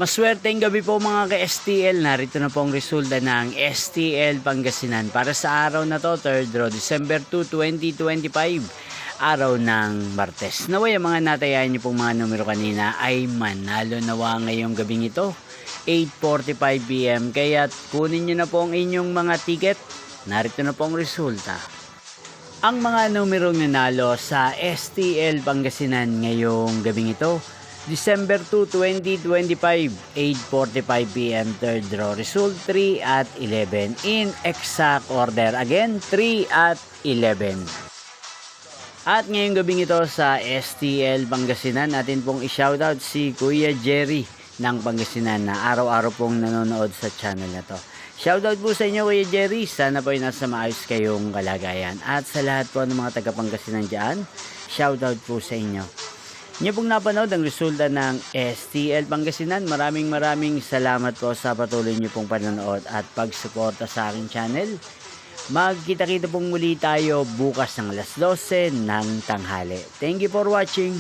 Maswerteng gabi po mga ka-STL. Narito na po ang resulta ng STL Pangasinan para sa araw na to, 3rd draw, December 2, 2025, araw ng Martes. Naway ang mga natayahan niyo pong mga numero kanina ay manalo nawa ngayong gabing ito, 8:45 PM. Kaya kunin niyo na po ang inyong mga ticket. Narito na po ang resulta. Ang mga numerong nanalo sa STL Pangasinan ngayong gabing ito, December 2, 2025, 8:45 PM, 3rd draw. Result 3 at 11. In exact order. Again, 3 at 11. At ngayong gabing ito sa STL Pangasinan, natin pong i-shoutout si Kuya Jerry ng Pangasinan na araw-araw pong nanonood sa channel na to. Shoutout po sa inyo Kuya Jerry. Sana po ay nasa maayos kayong kalagayan. At sa lahat po ng mga taga-Pangasinan dyan, shoutout po sa inyo. Inyo pong napanood ang resulta ng STL Pangasinan. Maraming salamat po sa patuloy nyo pong panonood at pagsuporta sa aking channel. Magkita-kita pong muli tayo bukas ng alas 12 ng tanghali. Thank you for watching.